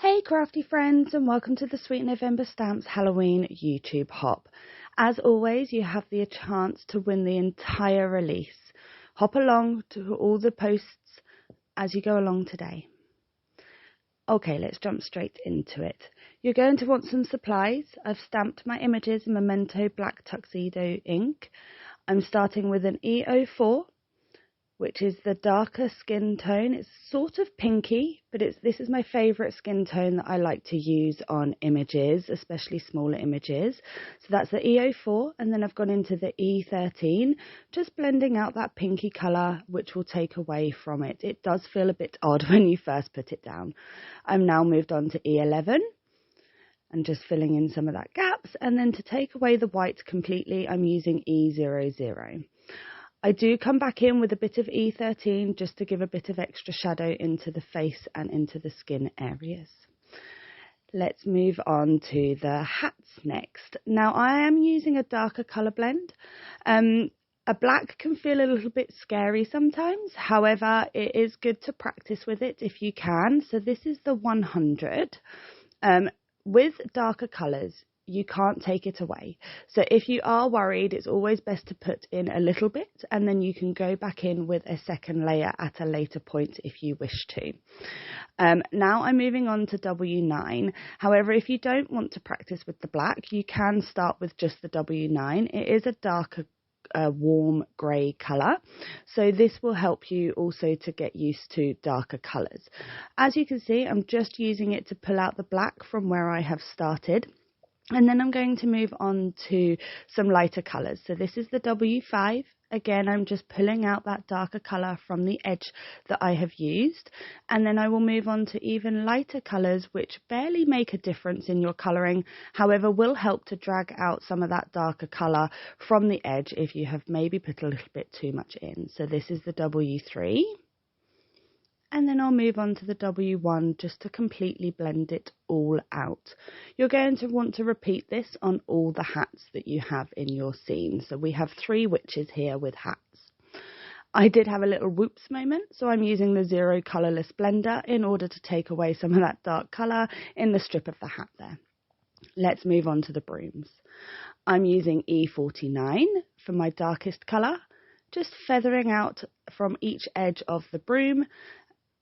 Hey crafty friends, and welcome to the Sweet November Stamps Halloween YouTube hop. As always, you have the chance to win the entire release. Hop along to all the posts as you go along today. Okay, let's jump straight into it. You're going to want some supplies. I've stamped my images in Memento Black Tuxedo ink. I'm starting with an E04, which is the darker skin tone. It's sort of pinky, but this is my favourite skin tone that I like to use on images, especially smaller images. So that's the E04, and then I've gone into the E13, just blending out that pinky colour, which will take away from it. It does feel a bit odd when you first put it down. I'm now moved on to E11, and just filling in some of that gaps, and then to take away the white completely, I'm using E00. I do come back in with a bit of E13 just to give a bit of extra shadow into the face and into the skin areas. Let's move on to the hats next. Now I am using a darker colour blend. A black can feel a little bit scary sometimes. However, it is good to practice with it if you can. So this is the 100. With darker colours, you can't take it away. So if you are worried, it's always best to put in a little bit, and then you can go back in with a second layer at a later point if you wish to. Now I'm moving on to W9. However, if you don't want to practice with the black, you can start with just the W9. It is a darker warm grey colour, so this will help you also to get used to darker colours. As you can see, I'm just using it to pull out the black from where I have started. And then I'm going to move on to some lighter colours. So this is the W5. Again, I'm just pulling out that darker colour from the edge that I have used. And then I will move on to even lighter colours, which barely make a difference in your colouring. However, will help to drag out some of that darker colour from the edge if you have maybe put a little bit too much in. So this is the W3. And then I'll move on to the W1 just to completely blend it all out. You're going to want to repeat this on all the hats that you have in your scene. So we have 3 witches here with hats. I did have a little whoops moment, so I'm using the Zero Colourless Blender in order to take away some of that dark colour in the strip of the hat there. Let's move on to the brooms. I'm using E49 for my darkest colour, just feathering out from each edge of the broom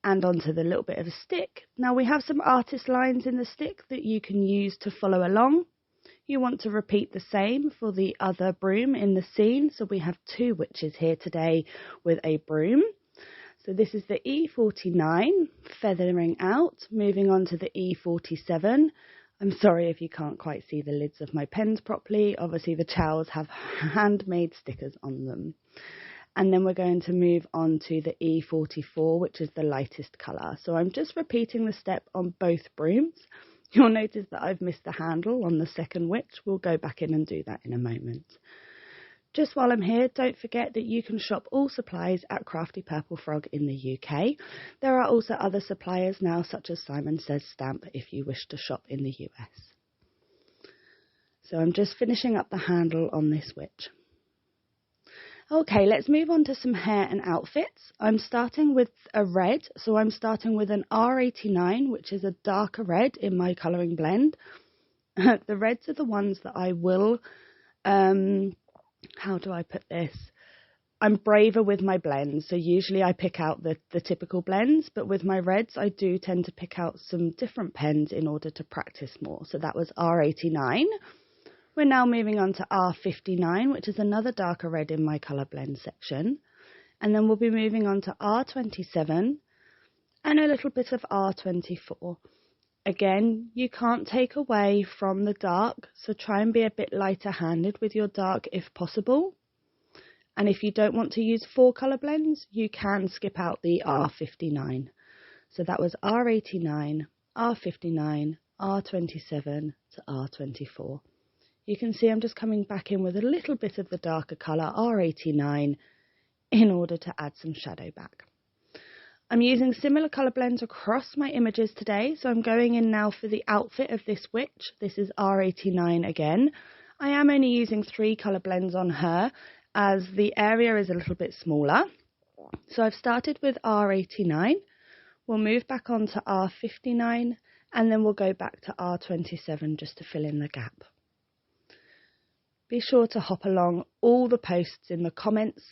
and onto the little bit of a stick. Now we have some artist lines in the stick that you can use to follow along. You want to repeat the same for the other broom in the scene. So we have 2 witches here today with a broom. So this is the E49, feathering out, moving on to the E47. I'm sorry if you can't quite see the lids of my pens properly. Obviously the trowels have handmade stickers on them. And then we're going to move on to the E44, which is the lightest colour. So I'm just repeating the step on both brooms. You'll notice that I've missed the handle on the second witch. We'll go back in and do that in a moment. Just while I'm here, don't forget that you can shop all supplies at Crafty Purple Frog in the UK. There are also other suppliers now, such as Simon Says Stamp, if you wish to shop in the US. So I'm just finishing up the handle on this witch. Okay, let's move on to some hair and outfits. I'm starting with a red, so I'm starting with an R89, which is a darker red in my colouring blend. The reds are the ones that I will, how do I put this? I'm braver with my blends, so usually I pick out the typical blends, but with my reds I do tend to pick out some different pens in order to practice more. So that was R89. We're now moving on to R59, which is another darker red in my colour blend section. And then we'll be moving on to R27 and a little bit of R24. Again, you can't take away from the dark, so try and be a bit lighter handed with your dark if possible. And if you don't want to use 4 colour blends, you can skip out the R59. So that was R89, R59, R27 to R24. You can see I'm just coming back in with a little bit of the darker colour, R89, in order to add some shadow back. I'm using similar colour blends across my images today, so I'm going in now for the outfit of this witch. This is R89 again. I am only using 3 colour blends on her, as the area is a little bit smaller. So I've started with R89. We'll move back on to R59 and then we'll go back to R27 just to fill in the gap. Be sure to hop along all the posts in the comments,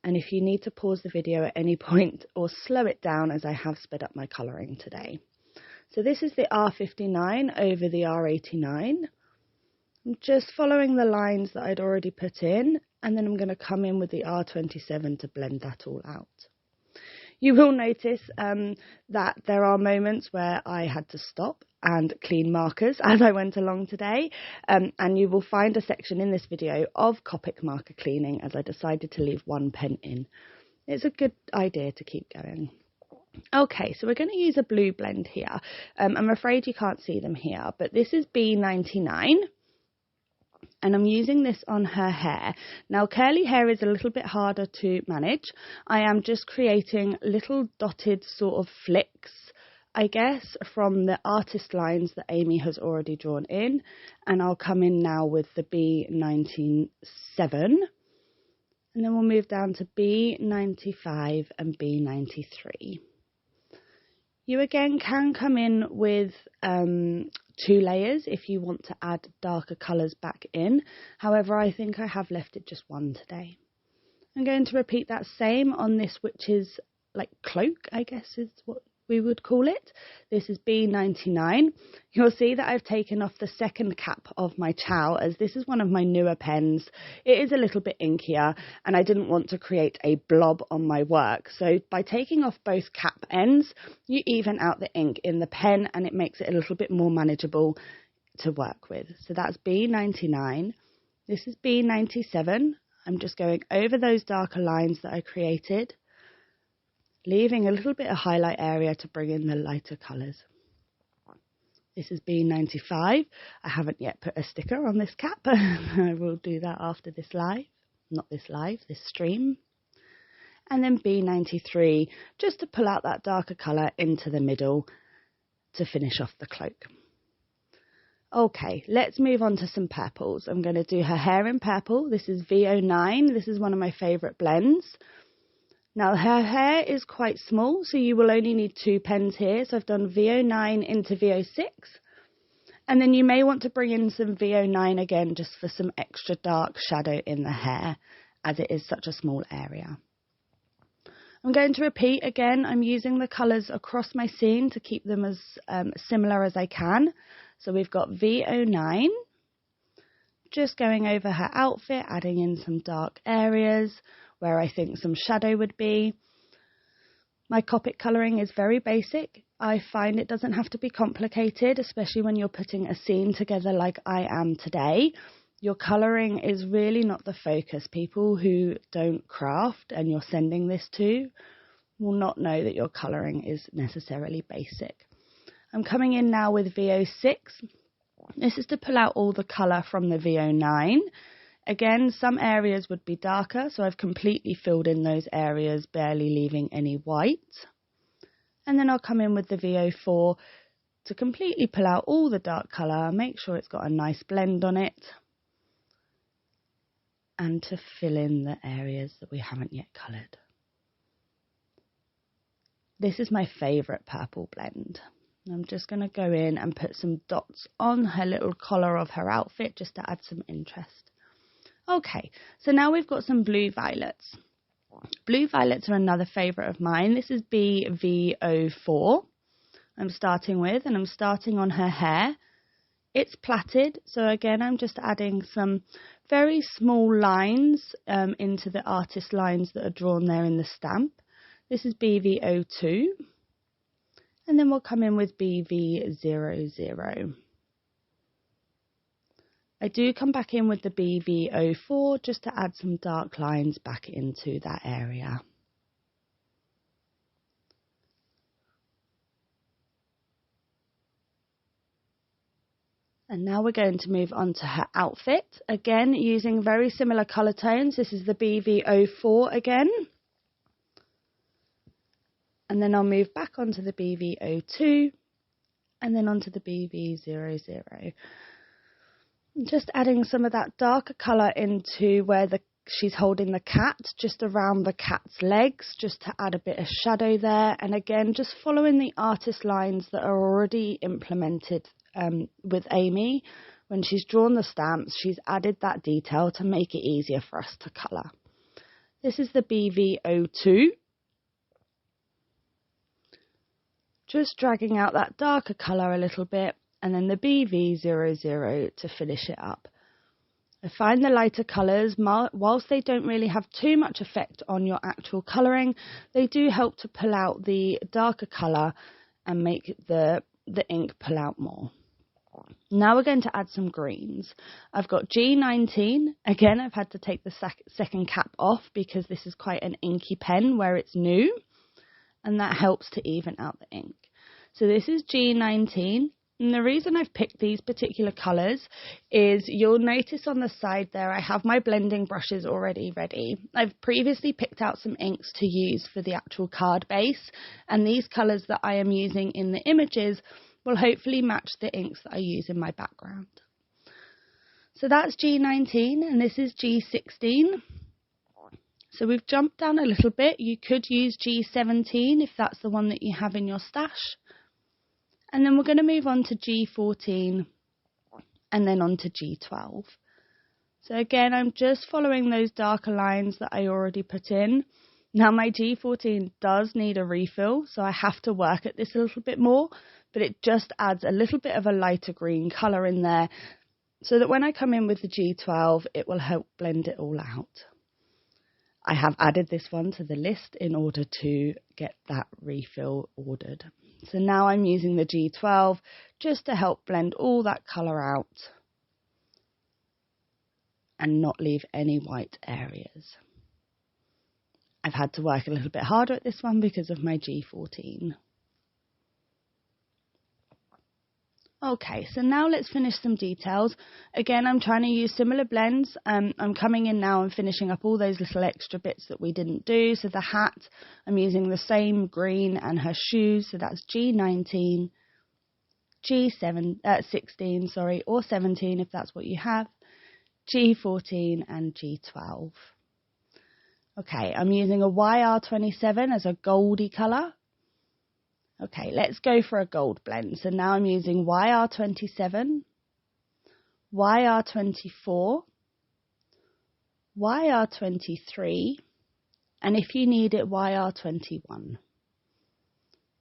and if you need to pause the video at any point or slow it down, as I have sped up my colouring today. So this is the R59 over the R89. I'm just following the lines that I'd already put in, and then I'm going to come in with the R27 to blend that all out. You will notice that there are moments where I had to stop and clean markers as I went along today, and you will find a section in this video of Copic marker cleaning, as I decided to leave one pen in. It's a good idea to keep going. Okay, so we're going to use a blue blend here. I'm afraid you can't see them here, but this is B99. And I'm using this on her hair. Now, curly hair is a little bit harder to manage. I am just creating little dotted sort of flicks, I guess, from the artist lines that Amy has already drawn in. And I'll come in now with the B97. And then we'll move down to B95 and B93. You again can come in with 2 layers if you want to add darker colours back in. However, I think I have left it just 1 today. I'm going to repeat that same on this, which is like cloak, I guess is what we would call it. This is B99. You'll see that I've taken off the second cap of my chow, as this is one of my newer pens. It is a little bit inkier and I didn't want to create a blob on my work. So by taking off both cap ends, you even out the ink in the pen and it makes it a little bit more manageable to work with. So that's B99. This is B97. I'm just going over those darker lines that I created, leaving a little bit of highlight area to bring in the lighter colours. This is B95. I haven't yet put a sticker on this cap. I will do that after this live. Not this live, this stream. And then B93, just to pull out that darker colour into the middle to finish off the cloak. Okay, let's move on to some purples. I'm going to do her hair in purple. This is V09. This is one of my favourite blends. Now, her hair is quite small, so you will only need 2 pens here. So I've done V09 into V06. And then you may want to bring in some V09 again, just for some extra dark shadow in the hair, as it is such a small area. I'm going to repeat again. I'm using the colours across my scene to keep them as similar as I can. So we've got V09, just going over her outfit, adding in some dark areas where I think some shadow would be. My Copic colouring is very basic. I find it doesn't have to be complicated, especially when you're putting a scene together like I am today. Your colouring is really not the focus. People who don't craft and you're sending this to will not know that your colouring is necessarily basic. I'm coming in now with V06. This is to pull out all the colour from the V09. Again, some areas would be darker, so I've completely filled in those areas, barely leaving any white. And then I'll come in with the V04 to completely pull out all the dark colour, make sure it's got a nice blend on it, and to fill in the areas that we haven't yet coloured. This is my favourite purple blend. I'm just going to go in and put some dots on her little collar of her outfit just to add some interest. Okay, so now we've got some blue violets. Blue violets are another favourite of mine. This is BV04 I'm starting with, and I'm starting on her hair. It's plaited, so again I'm just adding some very small lines into the artist lines that are drawn there in the stamp. This is BV02, and then we'll come in with BV00. I do come back in with the BV04 just to add some dark lines back into that area. And now we're going to move on to her outfit, again using very similar colour tones. This is the BV04 again. And then I'll move back onto the BV02 and then onto the BV00. Just adding some of that darker colour into where the she's holding the cat just around the cat's legs, just to add a bit of shadow there. And again, just following the artist lines that are already implemented with Amy. When she's drawn the stamps, she's added that detail to make it easier for us to colour. This is the BV02. Just dragging out that darker colour a little bit, and then the BV00 to finish it up. I find the lighter colours, whilst they don't really have too much effect on your actual colouring, they do help to pull out the darker colour and make the ink pull out more. Now we're going to add some greens. I've got G19. Again, I've had to take the second cap off because this is quite an inky pen where it's new, and that helps to even out the ink. So this is G19. And the reason I've picked these particular colours is you'll notice on the side there I have my blending brushes already ready. I've previously picked out some inks to use for the actual card base, and these colours that I am using in the images will hopefully match the inks that I use in my background. So that's G19 and this is G16. So we've jumped down a little bit. You could use G17 if that's the one that you have in your stash. And then we're going to move on to G14 and then on to G12. So again, I'm just following those darker lines that I already put in. Now my G14 does need a refill, so I have to work at this a little bit more, but it just adds a little bit of a lighter green colour in there so that when I come in with the G12, it will help blend it all out. I have added this one to the list in order to get that refill ordered. So now I'm using the G12 just to help blend all that colour out and not leave any white areas. I've had to work a little bit harder at this one because of my G14. Okay, so now let's finish some details. Again, I'm trying to use similar blends. I'm coming in now and finishing up all those little extra bits that we didn't do. So the hat, I'm using the same green, and her shoes, so that's G19, G16, or 17 if that's what you have, G14 and G12. Okay, I'm using a YR27 as a goldy colour. Okay, let's go for a gold blend. So now I'm using YR27, YR24, YR23, and if you need it, YR21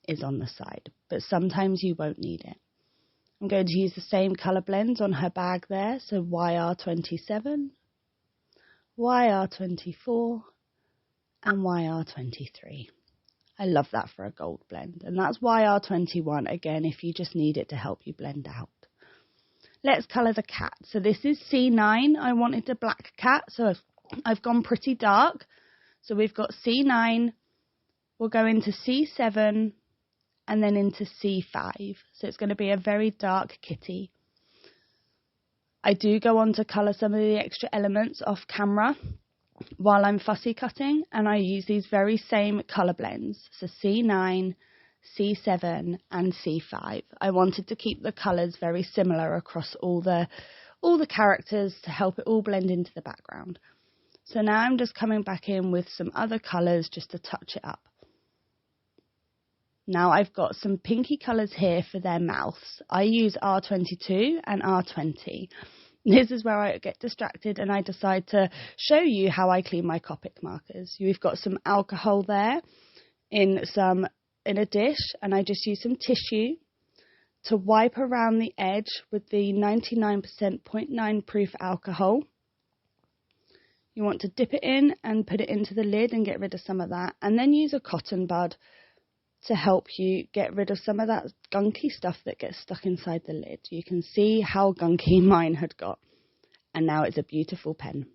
is on the side, but sometimes you won't need it. I'm going to use the same colour blends on her bag there, so YR27, YR24, and YR23. I love that for a gold blend. And that's YR21, again, if you just need it to help you blend out. Let's colour the cat. So this is C9. I wanted a black cat, so I've gone pretty dark. So we've got C9, we'll go into C7, and then into C5. So it's going to be a very dark kitty. I do go on to colour some of the extra elements off camera while I'm fussy cutting, and I use these very same colour blends, so C9, C7 and C5. I wanted to keep the colours very similar across all the characters to help it all blend into the background. So now I'm just coming back in with some other colours just to touch it up. Now I've got some pinky colours here for their mouths. I use R22 and R20. This is where I get distracted and I decide to show you how I clean my Copic markers. We've got some alcohol there in a dish, and I just use some tissue to wipe around the edge with the 99% 0.9 proof alcohol. You want to dip it in and put it into the lid and get rid of some of that, and then use a cotton bud to help you get rid of some of that gunky stuff that gets stuck inside the lid. You can see how gunky mine had got, and now it's a beautiful pen.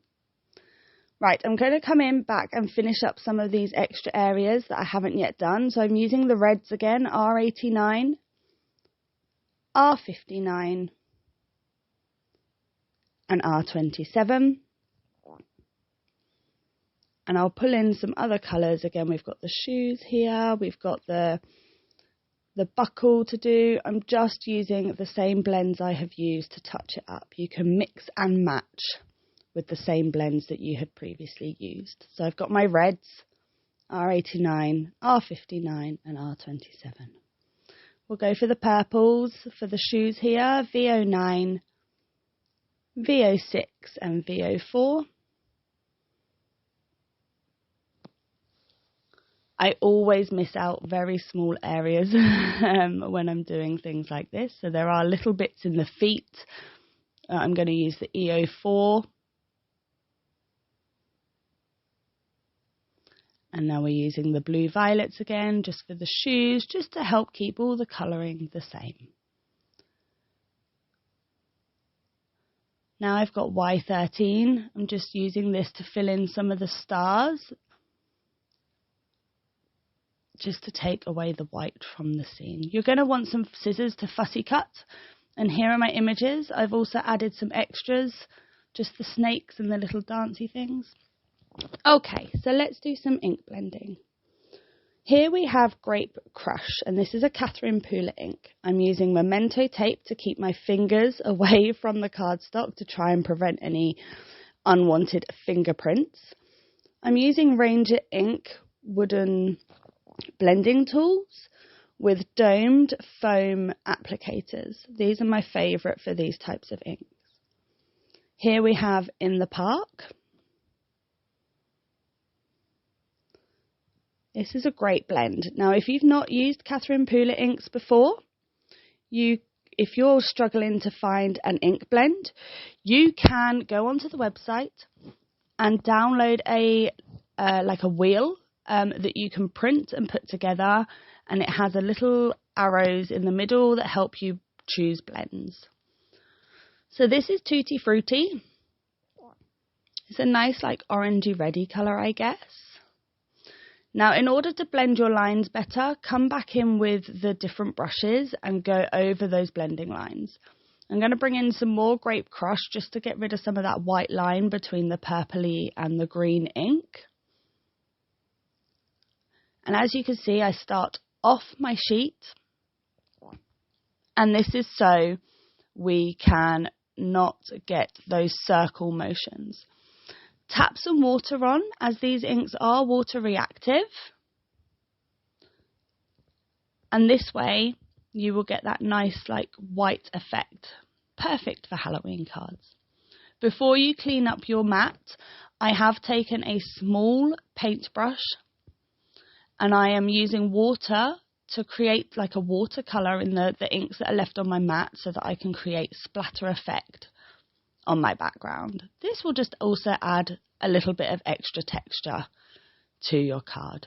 Right, I'm going to come in back and finish up some of these extra areas that I haven't yet done. So I'm using the reds again, R89, R59, and R27. And I'll pull in some other colours. Again, we've got the shoes here. We've got the buckle to do. I'm just using the same blends I have used to touch it up. You can mix and match with the same blends that you had previously used. So I've got my reds, R89, R59 and R27. We'll go for the purples for the shoes here, VO9, VO6 and VO4. I always miss out very small areas when I'm doing things like this. So there are little bits in the feet. I'm going to use the EO4. And now we're using the blue violets again, just for the shoes, just to help keep all the colouring the same. Now I've got Y13. I'm just using this to fill in some of the stars, just to take away the white from the scene. You're going to want some scissors to fussy cut. And here are my images. I've also added some extras, just the snakes and the little dancey things. Okay, so let's do some ink blending. Here we have Grape Crush, and this is a Catherine Pooler ink. I'm using Memento tape to keep my fingers away from the cardstock to try and prevent any unwanted fingerprints. I'm using Ranger ink wooden blending tools with domed foam applicators. These are my favourite for these types of inks. Here we have In the Park. This is a great blend. Now, if you've not used Catherine Pooler inks before, if you're struggling to find an ink blend, you can go onto the website and download a wheel that you can print and put together, and it has a little arrows in the middle that help you choose blends. So this is Tutti Frutti. It's a nice orangey reddy colour, I guess. Now, in order to blend your lines better, come back in with the different brushes and go over those blending lines. I'm going to bring in some more Grape Crush just to get rid of some of that white line between the purpley and the green ink. And as you can see, I start off my sheet, and this is so we can not get those circle motions. Tap some water on, as these inks are water reactive, and this way you will get that nice white effect. Perfect for Halloween cards. Before you clean up your mat, I have taken a small paintbrush and I am using water to create a watercolour in the inks that are left on my mat, so that I can create splatter effect on my background. This will just also add a little bit of extra texture to your card.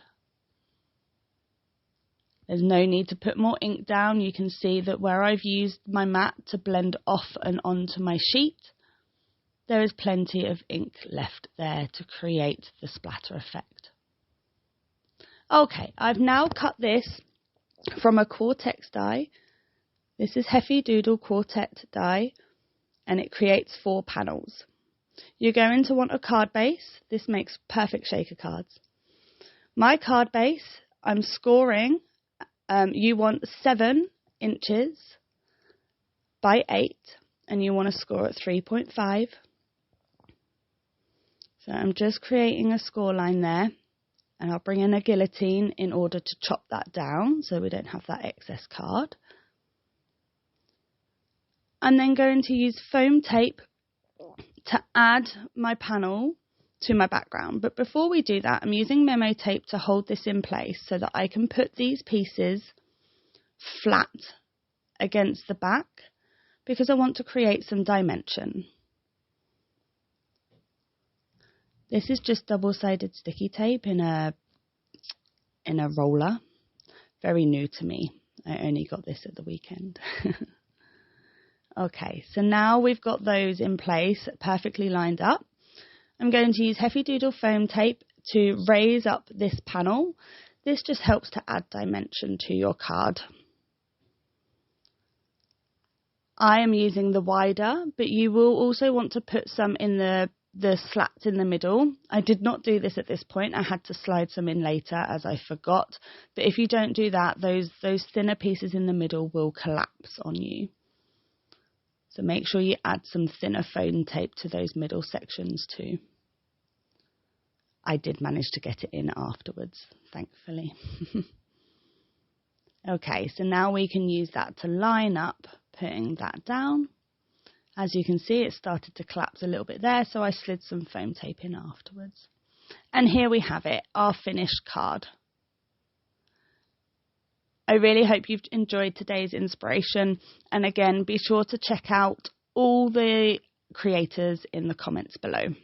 There's no need to put more ink down. You can see that where I've used my mat to blend off and onto my sheet, there is plenty of ink left there to create the splatter effect. Okay, I've now cut this from a Quartet die. This is Heavy Doodle Quartet die, and it creates 4 panels. You're going to want a card base. This makes perfect shaker cards. My card base, I'm scoring, you want 7 inches by 8, and you want to score at 3.5. So I'm just creating a score line there, and I'll bring in a guillotine in order to chop that down so we don't have that excess card. I'm then going to use foam tape to add my panel to my background. But before we do that, I'm using memo tape to hold this in place so that I can put these pieces flat against the back, because I want to create some dimension. This is just double-sided sticky tape in a roller. Very new to me. I only got this at the weekend. Okay, so now we've got those in place, perfectly lined up. I'm going to use Heavy Doodle foam tape to raise up this panel. This just helps to add dimension to your card. I am using the wider, but you will also want to put some in the slats in the middle. I did not do this at this point. I had to slide some in later as I forgot. But if you don't do that, those thinner pieces in the middle will collapse on you. So make sure you add some thinner foam tape to those middle sections too. I did manage to get it in afterwards, thankfully. Okay, so now we can use that to line up, putting that down. As you can see, it started to collapse a little bit there, so I slid some foam tape in afterwards. And here we have it, our finished card. I really hope you've enjoyed today's inspiration, and again, be sure to check out all the creators in the comments below.